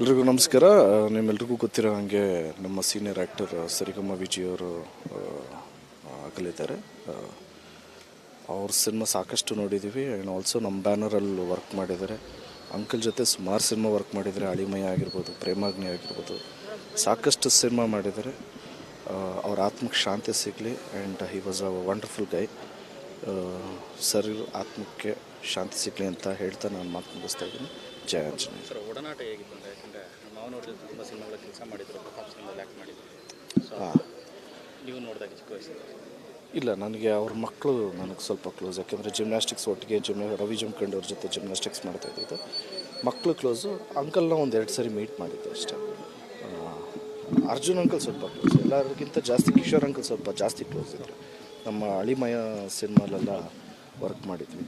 ಎಲ್ರಿಗೂ ನಮಸ್ಕಾರ. ನಿಮ್ಮೆಲ್ರಿಗೂ ಗೊತ್ತಿರೋ ಹಾಗೆ ನಮ್ಮ ಸೀನಿಯರ್ ಆ್ಯಕ್ಟರ್ ಸರಿಗಮ್ಮ ವಿಜಯವರು ಅಗಲಿದ್ದಾರೆ. ಅವ್ರ ಸಿನಿಮಾ ಸಾಕಷ್ಟು ನೋಡಿದ್ದೀವಿ. ಆ್ಯಂಡ್ ಆಲ್ಸೋ ನಮ್ಮ ಬ್ಯಾನರಲ್ಲಿ ವರ್ಕ್ ಮಾಡಿದ್ದಾರೆ. ಅಂಕಲ್ ಜೊತೆ ಸುಮಾರು ಸಿನಿಮಾ ವರ್ಕ್ ಮಾಡಿದ್ದಾರೆ. ಅಳಿಮಯ ಆಗಿರ್ಬೋದು, ಪ್ರೇಮಾಗ್ನಿ ಆಗಿರ್ಬೋದು, ಸಾಕಷ್ಟು ಸಿನಿಮಾ ಮಾಡಿದ್ದಾರೆ. ಅವ್ರ ಆತ್ಮಕ್ಕೆ ಶಾಂತಿ ಸಿಗಲಿ. And he was a wonderful Guy. Sir ಆತ್ಮಕ್ಕೆ ಶಾಂತಿ ಸಿಗಲಿ ಅಂತ ಹೇಳ್ತಾ ನಾನು ಮಾತು ಮುಗಿಸ್ತಾ ಇದ್ದೀನಿ. ಜಯ ಆಂಜನೇಯ. ಸರ್, ಒಡನಾಟ ಹೇಗಿತ್ತು ಅಂದರೆ, ಯಾಕಂದರೆ ಮಾವನವ್ರ ಜೊತೆ ತುಂಬ ಸಿನಿಮಾಗಳ ಕೆಲಸ ಮಾಡಿದ್ರು, ಪ್ರತಾಪ್ ಸಿನಿಮಾದಲ್ಲಿ ಆ್ಯಕ್ಟ್ ಮಾಡಿದ್ರು. ಸೊ ನೀವು ನೋಡಿದಾಗ ಚಿಕ್ಕ ವಯಸ್ಸಿಂದ? ಇಲ್ಲ, ನನಗೆ ಅವ್ರ ಮಕ್ಕಳು ನನಗೆ ಸ್ವಲ್ಪ ಕ್ಲೋಸ್. ಯಾಕೆಂದರೆ ಜಿಮ್ನಾಸ್ಟಿಕ್ಸ್ ಒಟ್ಟಿಗೆ ರವಿ ಜಮಖಂಡಿ ಅವ್ರ ಜೊತೆ ಜಿಮ್ನಾಸ್ಟಿಕ್ಸ್ ಮಾಡ್ತಾ ಇದ್ದಿದ್ದು. ಮಕ್ಕಳು ಕ್ಲೋಸು. ಅಂಕಲ್ನ ಒಂದು 2 ಸರಿ ಮೀಟ್ ಮಾಡಿದ್ದೆ ಅಷ್ಟೇ. ಅರ್ಜುನ್ ಅಂಕಲ್ ಸ್ವಲ್ಪ ಕ್ಲೋಸ್, ಎಲ್ಲರಿಗಿಂತ ಜಾಸ್ತಿ ಕಿಶೋರ್ ಅಂಕಲ್ ಸ್ವಲ್ಪ ಜಾಸ್ತಿ ಕ್ಲೋಸ್ ಇದ್ದರು. ನಮ್ಮ ಅಳಿಮಯ ಸಿನಿಮಾಲೆಲ್ಲ ವರ್ಕ್ ಮಾಡಿದ್ವಿ.